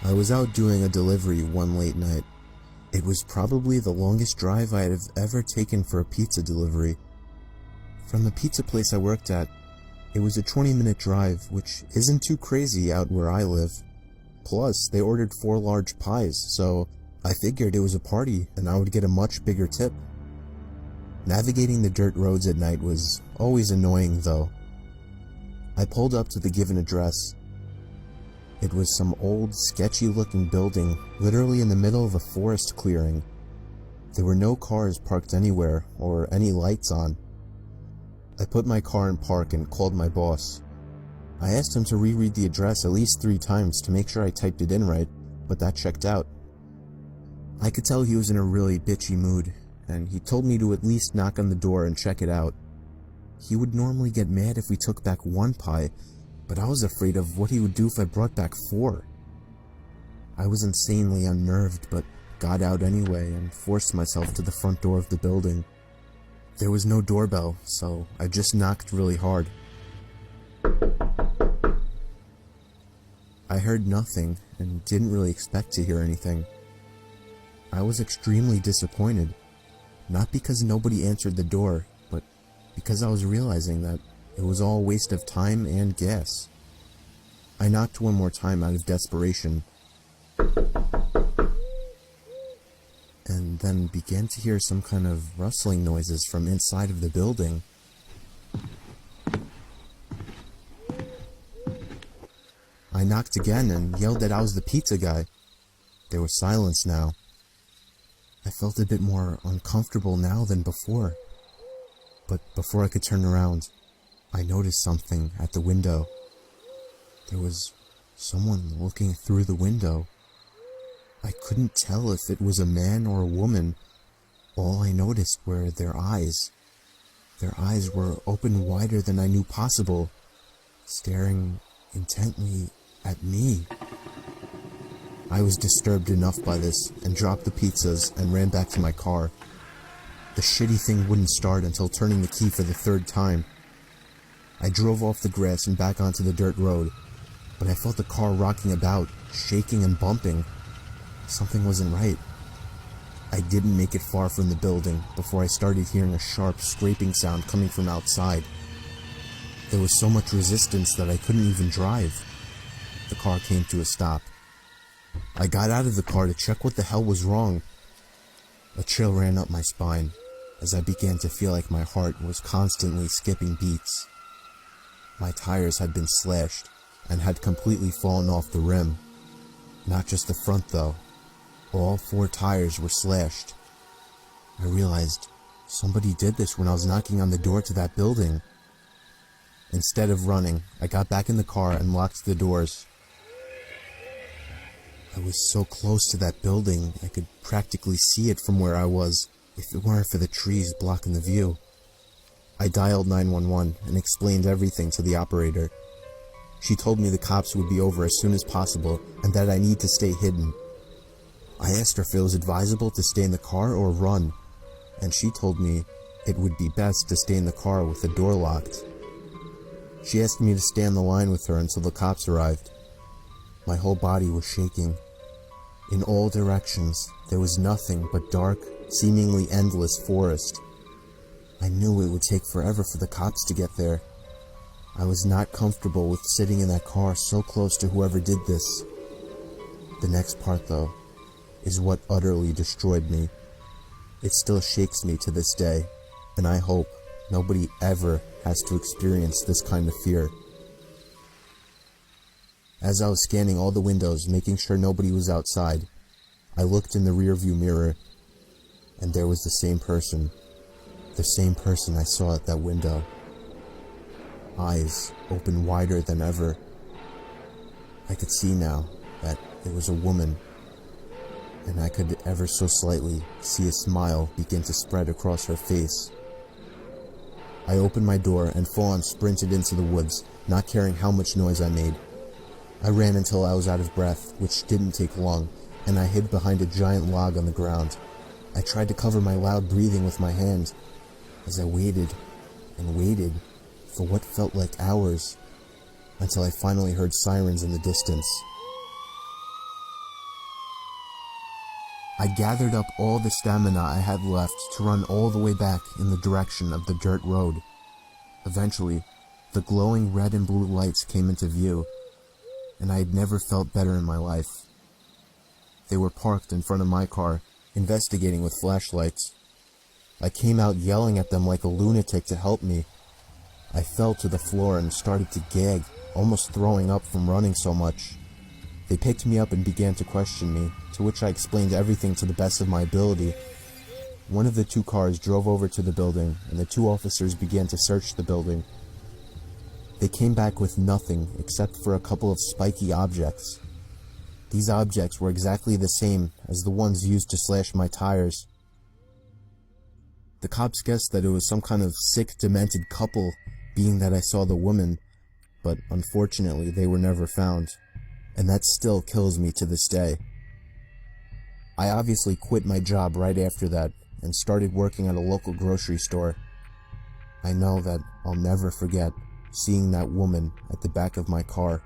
I was out doing a delivery one late night. It was probably the longest drive I have ever taken for a pizza delivery. From the pizza place I worked at, it was a 20-minute drive, which isn't too crazy out where I live. Plus, they ordered 4 large pies, so I figured it was a party and I would get a much bigger tip. Navigating the dirt roads at night was always annoying though. I pulled up to the given address. It was some old, sketchy-looking building literally in the middle of a forest clearing. There were no cars parked anywhere or any lights on. I put my car in park and called my boss. I asked him to reread the address at least 3 times to make sure I typed it in right, but that checked out. I could tell he was in a really bitchy mood, and he told me to at least knock on the door and check it out. He would normally get mad if we took back 1 pie, but I was afraid of what he would do if I brought back 4. I was insanely unnerved, but got out anyway and forced myself to the front door of the building. There was no doorbell, so I just knocked really hard. I heard nothing and didn't really expect to hear anything. I was extremely disappointed, not because nobody answered the door, but because I was realizing that it was all a waste of time and gas. I knocked one more time out of desperation, and then began to hear some kind of rustling noises from inside of the building. I knocked again and yelled that I was the pizza guy. There was silence now. I felt a bit more uncomfortable now than before. But before I could turn around, I noticed something at the window. There was someone looking through the window. I couldn't tell if it was a man or a woman. All I noticed were their eyes. Their eyes were open wider than I knew possible, staring intently at me. I was disturbed enough by this and dropped the pizzas and ran back to my car. The shitty thing wouldn't start until turning the key for the 3rd time. I drove off the grass and back onto the dirt road, but I felt the car rocking about, shaking and bumping. Something wasn't right. I didn't make it far from the building before I started hearing a sharp scraping sound coming from outside. There was so much resistance that I couldn't even drive. The car came to a stop. I got out of the car to check what the hell was wrong. A chill ran up my spine as I began to feel like my heart was constantly skipping beats. My tires had been slashed and had completely fallen off the rim. Not just the front though. All 4 tires were slashed. I realized somebody did this when I was knocking on the door to that building. Instead of running, I got back in the car and locked the doors. I was so close to that building, I could practically see it from where I was, if it weren't for the trees blocking the view. I dialed 911 and explained everything to the operator. She told me the cops would be over as soon as possible and that I need to stay hidden. I asked her if it was advisable to stay in the car or run, and she told me it would be best to stay in the car with the door locked. She asked me to stay on the line with her until the cops arrived. My whole body was shaking. In all directions, there was nothing but dark, seemingly endless forest. I knew it would take forever for the cops to get there. I was not comfortable with sitting in that car so close to whoever did this. The next part, though, is what utterly destroyed me. It still shakes me to this day, and I hope nobody ever has to experience this kind of fear. As I was scanning all the windows, making sure nobody was outside, I looked in the rearview mirror, and there was the same person I saw at that window. Eyes open wider than ever. I could see now that it was a woman, and I could ever so slightly see a smile begin to spread across her face. I opened my door and full-on sprinted into the woods, not caring how much noise I made. I ran until I was out of breath, which didn't take long, and I hid behind a giant log on the ground. I tried to cover my loud breathing with my hand, as I waited and waited for what felt like hours, until I finally heard sirens in the distance. I gathered up all the stamina I had left to run all the way back in the direction of the dirt road. Eventually, the glowing red and blue lights came into view, and I had never felt better in my life. They were parked in front of my car, investigating with flashlights. I came out yelling at them like a lunatic to help me. I fell to the floor and started to gag, almost throwing up from running so much. They picked me up and began to question me, to which I explained everything to the best of my ability. One of the two cars drove over to the building, and the two officers began to search the building. They came back with nothing except for a couple of spiky objects. These objects were exactly the same as the ones used to slash my tires. The cops guessed that it was some kind of sick, demented couple, being that I saw the woman, but unfortunately they were never found, and that still kills me to this day. I obviously quit my job right after that and started working at a local grocery store. I know that I'll never forget seeing that woman at the back of my car.